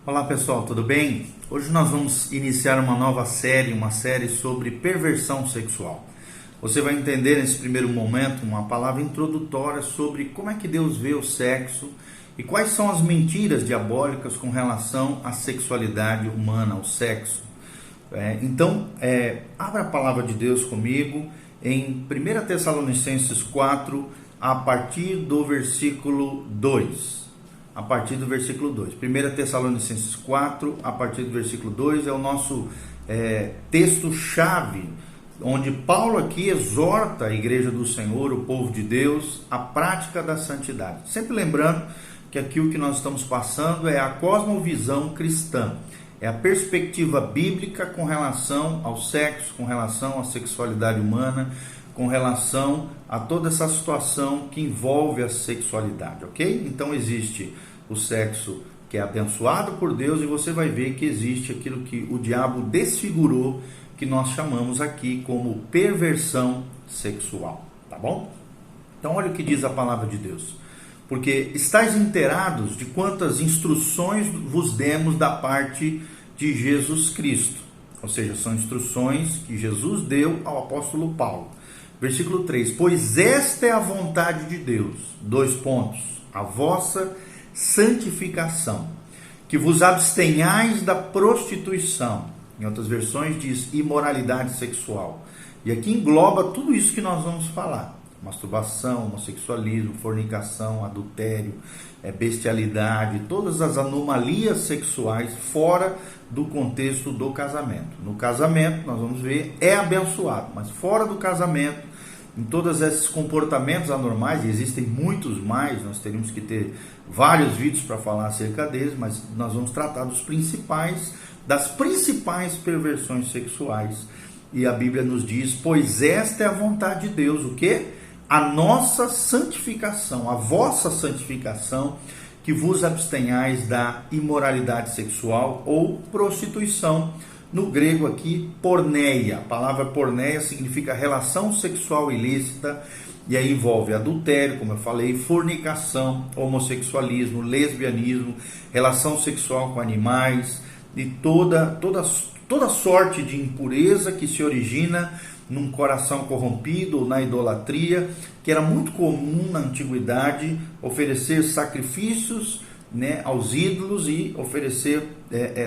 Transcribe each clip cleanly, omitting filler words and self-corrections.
Olá pessoal, tudo bem? Hoje nós vamos iniciar uma nova série, uma série sobre perversão sexual. Você vai entender nesse primeiro momento uma palavra introdutória sobre como é que Deus vê o sexo e quais são as mentiras diabólicas com relação à sexualidade humana, ao sexo. Abra a palavra de Deus comigo em 1 Tessalonicenses 4, a partir do versículo 2. A partir do versículo 2. 1 Tessalonicenses 4, a partir do versículo 2, é o nosso texto-chave, onde Paulo aqui exorta a igreja do Senhor, o povo de Deus, à prática da santidade. Sempre lembrando que aqui o que nós estamos passando é a cosmovisão cristã, é a perspectiva bíblica com relação ao sexo, com relação à sexualidade humana, com relação a toda essa situação que envolve a sexualidade, ok? Então existe o sexo que é abençoado por Deus e você vai ver que existe aquilo que o diabo desfigurou, que nós chamamos aqui como perversão sexual, tá bom? Então olha o que diz a palavra de Deus. Porque estáis inteirados de quantas instruções vos demos da parte de Jesus Cristo. Ou seja, são instruções que Jesus deu ao apóstolo Paulo. Versículo 3, pois esta é a vontade de Deus, a vossa santificação, que vos abstenhais da prostituição, em outras versões diz imoralidade sexual, e aqui engloba tudo isso que nós vamos falar, masturbação, homossexualismo, fornicação, adultério, bestialidade, todas as anomalias sexuais fora do contexto do casamento. No casamento, nós vamos ver, é abençoado, mas fora do casamento, em todos esses comportamentos anormais, e existem muitos mais, nós teríamos que ter vários vídeos para falar acerca deles, mas nós vamos tratar dos principais, das principais perversões sexuais. E a Bíblia nos diz, pois esta é a vontade de Deus, o quê? A nossa santificação, a vossa santificação, que vos abstenhais da imoralidade sexual ou prostituição. No grego aqui, porneia. A palavra porneia significa relação sexual ilícita, e aí envolve adultério, como eu falei, fornicação, homossexualismo, lesbianismo, relação sexual com animais e toda sorte de impureza que se origina num coração corrompido ou na idolatria, que era muito comum na antiguidade oferecer sacrifícios, aos ídolos e oferecer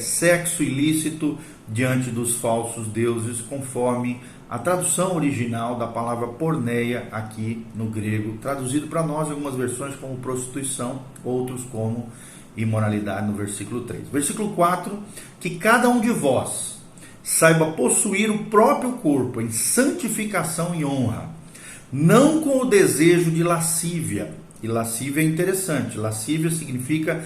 sexo ilícito diante dos falsos deuses, conforme a tradução original da palavra porneia aqui no grego, traduzido para nós em algumas versões como prostituição, outros como imoralidade no versículo 3. Versículo 4, que cada um de vós saiba possuir o próprio corpo em santificação e honra, não com o desejo de lascívia. E lascívia é interessante. Lascívia significa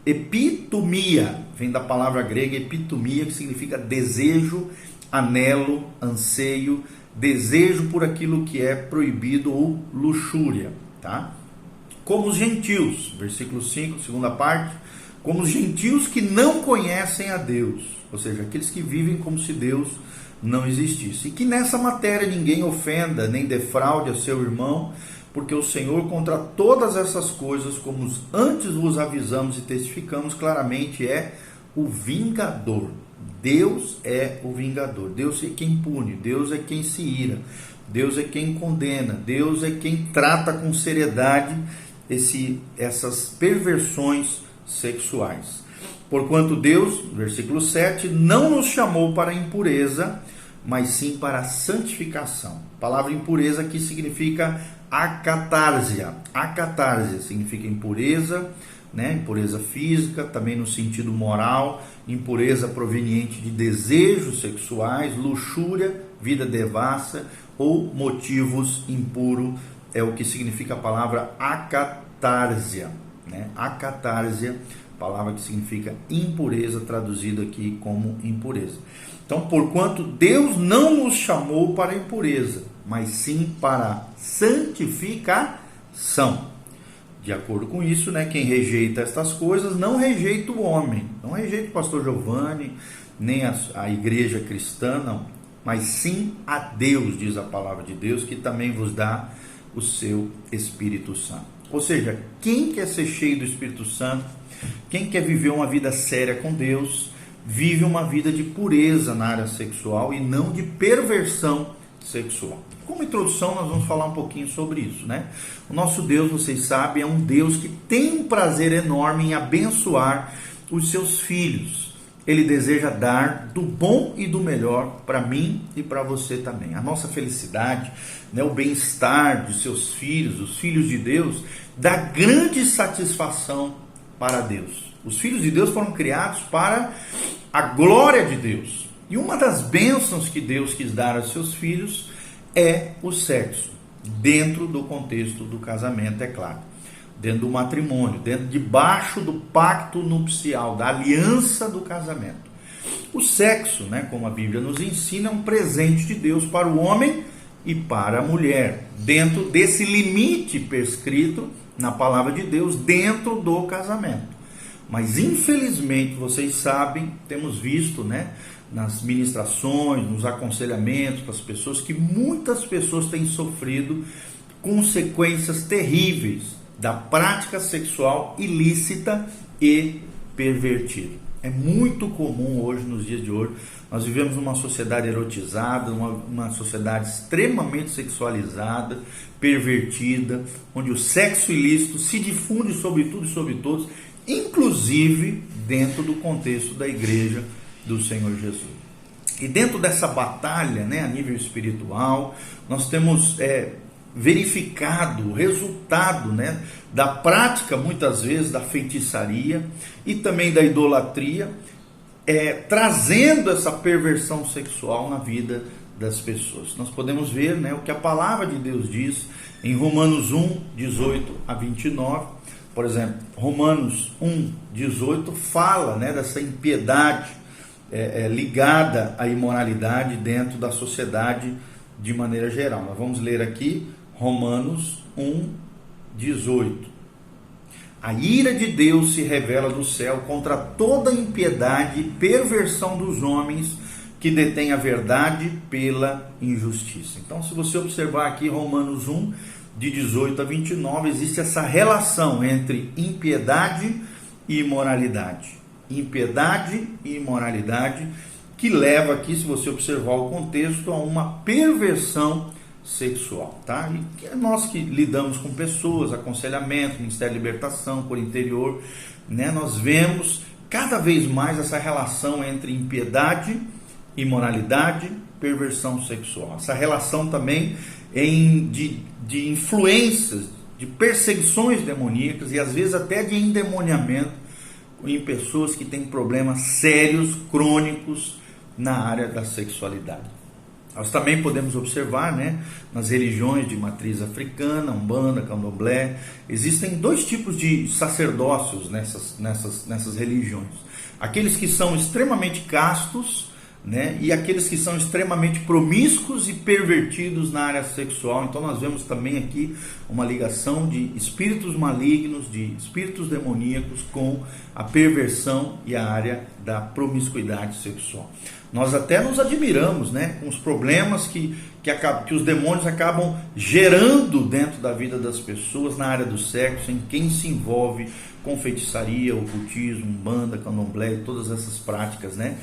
epitomia. Vem da palavra grega epitomia, que significa desejo, anelo, anseio, desejo por aquilo que é proibido ou luxúria, tá? Como os gentios, versículo 5, segunda parte, como os gentios que não conhecem a Deus, ou seja, aqueles que vivem como se Deus não existisse. E que nessa matéria ninguém ofenda, nem defraude a seu irmão, porque o Senhor contra todas essas coisas, como antes vos avisamos e testificamos claramente, é o vingador. Deus é o vingador. Deus é quem pune, Deus é quem se ira, Deus é quem condena, Deus é quem trata com seriedade essas perversões sexuais. Porquanto Deus, versículo 7, não nos chamou para a impureza, mas sim para a santificação. A palavra impureza aqui significa acatársia. Acatársia significa impureza, impureza física, também no sentido moral, impureza proveniente de desejos sexuais, luxúria, vida devassa ou motivos impuros, é o que significa a palavra acatársia, Acatársia, palavra que significa impureza, traduzido aqui como impureza. Então, porquanto Deus não nos chamou para a impureza, mas sim para a santificação. De acordo com isso, quem rejeita estas coisas não rejeita o homem, não rejeita o pastor Giovanni, nem a igreja cristã, não, mas sim a Deus, diz a palavra de Deus, que também vos dá o seu Espírito Santo. Ou seja, quem quer ser cheio do Espírito Santo, quem quer viver uma vida séria com Deus, vive uma vida de pureza na área sexual e não de perversão sexual. Como introdução, nós vamos falar um pouquinho sobre isso, né? O nosso Deus, vocês sabem, é um Deus que tem um prazer enorme em abençoar os seus filhos. Ele deseja dar do bom e do melhor para mim e para você também. A nossa felicidade, né, o bem-estar de seus filhos, os filhos de Deus, dá grande satisfação para Deus. Os filhos de Deus foram criados para a glória de Deus. E uma das bênçãos que Deus quis dar aos seus filhos é o sexo, dentro do contexto do casamento, é claro, dentro do matrimônio, debaixo do pacto nupcial, da aliança do casamento. O sexo, né, como a Bíblia nos ensina, é um presente de Deus para o homem e para a mulher, dentro desse limite prescrito na palavra de Deus, dentro do casamento. Mas infelizmente, vocês sabem, temos visto, né, nas ministrações, nos aconselhamentos para as pessoas, que muitas pessoas têm sofrido consequências terríveis da prática sexual ilícita e pervertida. É muito comum hoje, nos dias de hoje, nós vivemos numa sociedade erotizada, uma sociedade extremamente sexualizada, pervertida, onde o sexo ilícito se difunde sobre tudo e sobre todos, inclusive dentro do contexto da igreja do Senhor Jesus. E dentro dessa batalha, né, a nível espiritual, nós temos verificado o resultado, né, da prática, muitas vezes, da feitiçaria e também da idolatria, trazendo essa perversão sexual na vida das pessoas. Nós podemos ver, né, o que a palavra de Deus diz em Romanos 1, 18 a 29. Por exemplo, Romanos 1, 18 fala, né, dessa impiedade ligada à imoralidade dentro da sociedade de maneira geral. Nós vamos ler aqui Romanos 1, 18. A ira de Deus se revela do céu contra toda impiedade e perversão dos homens que detêm a verdade pela injustiça. Então, se você observar aqui Romanos 1, de 18 a 29, existe essa relação entre impiedade e imoralidade. Impiedade e imoralidade, que leva aqui, se você observar o contexto, a uma perversão sexual, tá? E nós que lidamos com pessoas, aconselhamento, Ministério de Libertação, por interior, né, nós vemos cada vez mais essa relação entre impiedade, imoralidade, perversão sexual. Essa relação também de influências, de perseguições demoníacas e às vezes até de endemoniamento em pessoas que têm problemas sérios, crônicos na área da sexualidade. Nós também podemos observar, né, nas religiões de matriz africana, Umbanda, Candomblé, existem dois tipos de sacerdócios nessas religiões. Aqueles que são extremamente castos, né, e aqueles que são extremamente promíscuos e pervertidos na área sexual. Então nós vemos também aqui uma ligação de espíritos malignos, de espíritos demoníacos com a perversão e a área da promiscuidade sexual. Nós até nos admiramos, né, com os problemas que os demônios acabam gerando dentro da vida das pessoas na área do sexo, em quem se envolve com feitiçaria, ocultismo, umbanda, candomblé e todas essas práticas, né?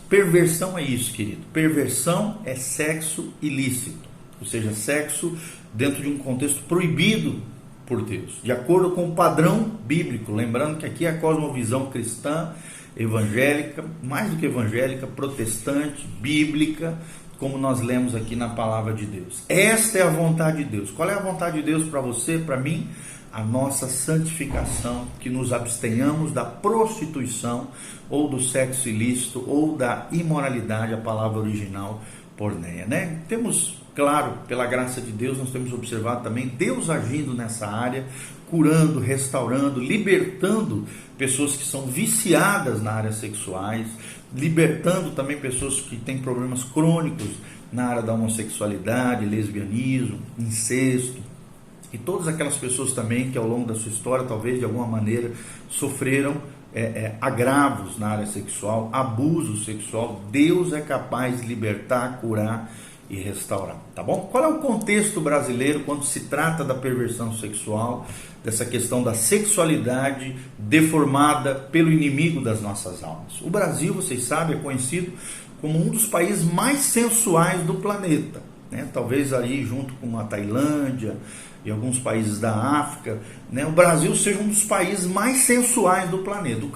Perversão é isso, querido. Perversão é sexo ilícito, ou seja, sexo dentro de um contexto proibido por Deus, de acordo com o padrão bíblico. Lembrando que aqui é a cosmovisão cristã, evangélica, mais do que evangélica, protestante, bíblica, como nós lemos aqui na palavra de Deus. Esta é a vontade de Deus. Qual é a vontade de Deus para você, para mim? A nossa santificação, que nos abstenhamos da prostituição, ou do sexo ilícito, ou da imoralidade, a palavra original, porneia, né? Temos, claro, pela graça de Deus, nós temos observado também Deus agindo nessa área, curando, restaurando, libertando pessoas que são viciadas na área sexuais, libertando também pessoas que têm problemas crônicos na área da homossexualidade, lesbianismo, incesto, e todas aquelas pessoas também que ao longo da sua história, talvez de alguma maneira, sofreram agravos na área sexual, abuso sexual. Deus é capaz de libertar, curar e restaurar, tá bom? Qual é o contexto brasileiro quando se trata da perversão sexual dessa questão da sexualidade deformada pelo inimigo das nossas almas. O Brasil, vocês sabem, é conhecido como um dos países mais sensuais do planeta, né? Talvez aí junto com a Tailândia e alguns países da África, né? O Brasil seja um dos países mais sensuais do planeta. O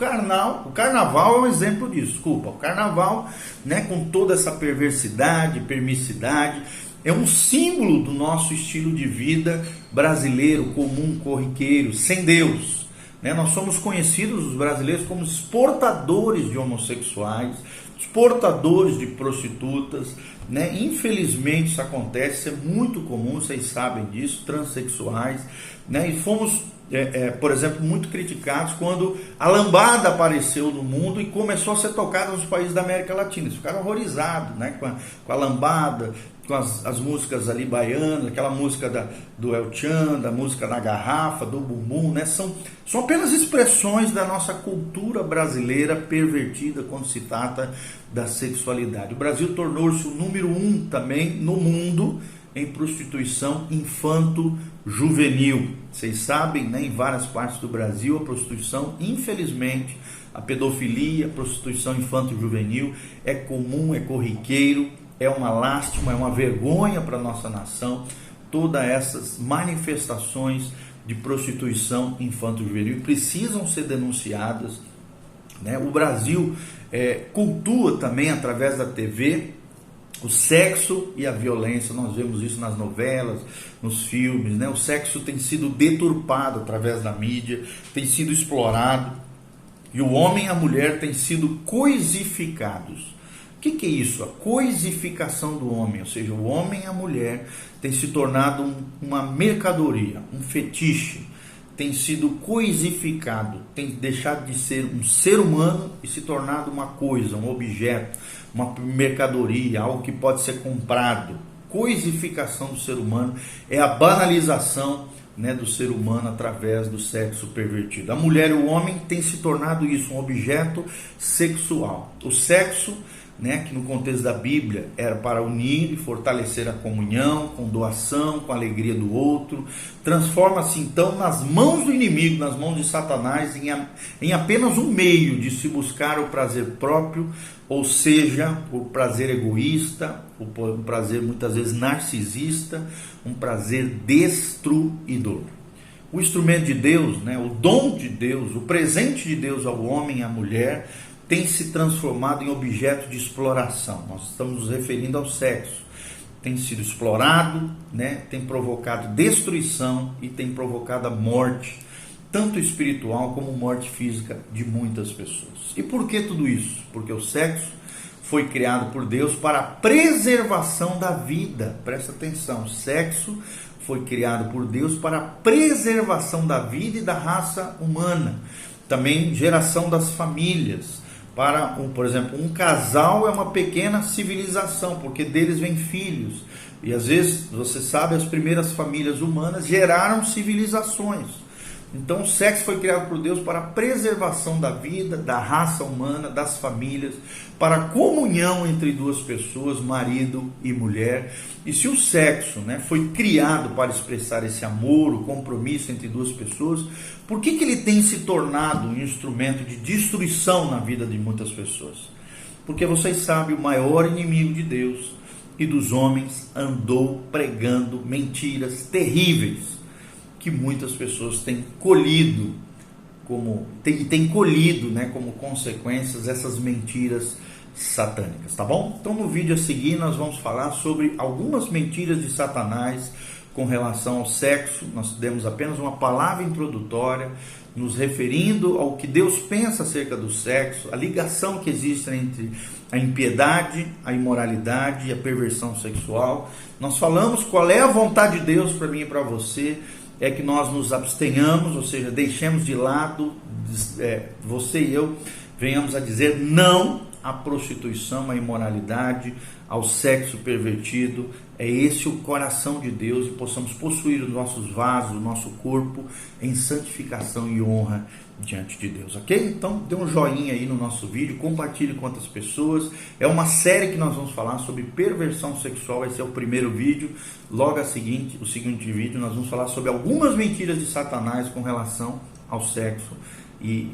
carnaval é um exemplo disso. Desculpa, o carnaval, né, com toda essa perversidade, permissidade, é um símbolo do nosso estilo de vida brasileiro, comum, corriqueiro, sem Deus, né? Nós somos conhecidos, os brasileiros, como exportadores de homossexuais, exportadores de prostitutas, né? Infelizmente isso acontece, é muito comum, vocês sabem disso, transexuais, né? E fomos, por exemplo, muito criticados quando a lambada apareceu no mundo e começou a ser tocada nos países da América Latina. Eles ficaram horrorizados, né? com a lambada, com as músicas ali baianas, aquela música do El Chan, da música da garrafa, do bumbum, né? São apenas expressões da nossa cultura brasileira pervertida quando se trata da sexualidade. O Brasil tornou-se o número 1 também no mundo em prostituição infanto-juvenil. Vocês sabem, né, em várias partes do Brasil, a prostituição, infelizmente, a pedofilia, a prostituição infanto-juvenil é comum, é corriqueiro, é uma lástima, é uma vergonha para a nossa nação, todas essas manifestações de prostituição infanto-juvenil precisam ser denunciadas, né? O Brasil cultua também através da TV o sexo e a violência. Nós vemos isso nas novelas, nos filmes, né? O sexo tem sido deturpado através da mídia, tem sido explorado, e o homem e a mulher têm sido coisificados. O que é isso? A coisificação do homem, ou seja, o homem e a mulher têm se tornado uma mercadoria, um fetiche, tem sido coisificado, tem deixado de ser um ser humano e se tornado uma coisa, um objeto, uma mercadoria, algo que pode ser comprado. Coisificação do ser humano é a banalização, né, do ser humano através do sexo pervertido. A mulher e o homem têm se tornado isso, um objeto sexual. O sexo, né, que no contexto da Bíblia era para unir e fortalecer a comunhão, com doação, com a alegria do outro, transforma-se então nas mãos do inimigo, nas mãos de Satanás, em apenas um meio de se buscar o prazer próprio, ou seja, o prazer egoísta, o prazer muitas vezes narcisista, um prazer destruidor. O instrumento de Deus, né, o dom de Deus, o presente de Deus ao homem e à mulher, tem se transformado em objeto de exploração. Nós estamos nos referindo ao sexo. Tem sido explorado, né? Tem provocado destruição e tem provocado a morte, tanto espiritual como morte física de muitas pessoas. E por que tudo isso? Porque o sexo foi criado por Deus para a preservação da vida. Presta atenção, o sexo foi criado por Deus para a preservação da vida e da raça humana. Também geração das famílias. Por exemplo, um casal é uma pequena civilização, porque deles vêm filhos. E às vezes, você sabe, as primeiras famílias humanas geraram civilizações. Então o sexo foi criado por Deus para a preservação da vida, da raça humana, das famílias, para a comunhão entre duas pessoas, marido e mulher. E se o sexo, né, foi criado para expressar esse amor, o compromisso entre duas pessoas, por que ele tem se tornado um instrumento de destruição na vida de muitas pessoas? Porque vocês sabem, o maior inimigo de Deus e dos homens andou pregando mentiras terríveis, que muitas pessoas têm colhido como consequências essas mentiras satânicas, tá bom? Então no vídeo a seguir nós vamos falar sobre algumas mentiras de Satanás com relação ao sexo. Nós demos apenas uma palavra introdutória, nos referindo ao que Deus pensa acerca do sexo, a ligação que existe entre a impiedade, a imoralidade e a perversão sexual. Nós falamos qual é a vontade de Deus para mim e para você, é que nós nos abstenhamos, ou seja, deixemos de lado, você e eu, venhamos a dizer não à prostituição, à imoralidade, ao sexo pervertido. É esse o coração de Deus, e possamos possuir os nossos vasos, o nosso corpo em santificação e honra diante de Deus, ok? Então dê um joinha aí no nosso vídeo, compartilhe com outras pessoas. É uma série que nós vamos falar sobre perversão sexual. Esse é o primeiro vídeo. Logo o seguinte vídeo, nós vamos falar sobre algumas mentiras de Satanás com relação ao sexo, e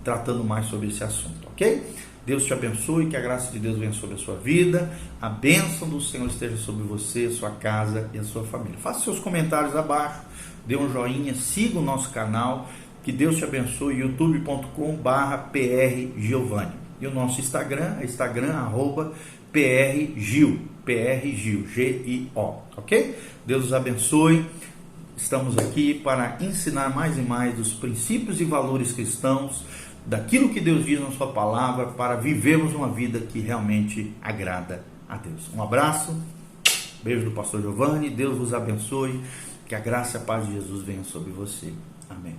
tratando mais sobre esse assunto, ok? Deus te abençoe, que a graça de Deus venha sobre a sua vida, a bênção do Senhor esteja sobre você, a sua casa e a sua família. Faça seus comentários abaixo, dê um joinha, siga o nosso canal, que Deus te abençoe, youtube.com/prgiovanni. E o nosso Instagram é @prgil, G-I-O, ok? Deus os abençoe. Estamos aqui para ensinar mais e mais dos princípios e valores cristãos, daquilo que Deus diz na sua palavra, para vivermos uma vida que realmente agrada a Deus. Um abraço, beijo do pastor Giovanni, Deus vos abençoe, que a graça e a paz de Jesus venham sobre você. Amém.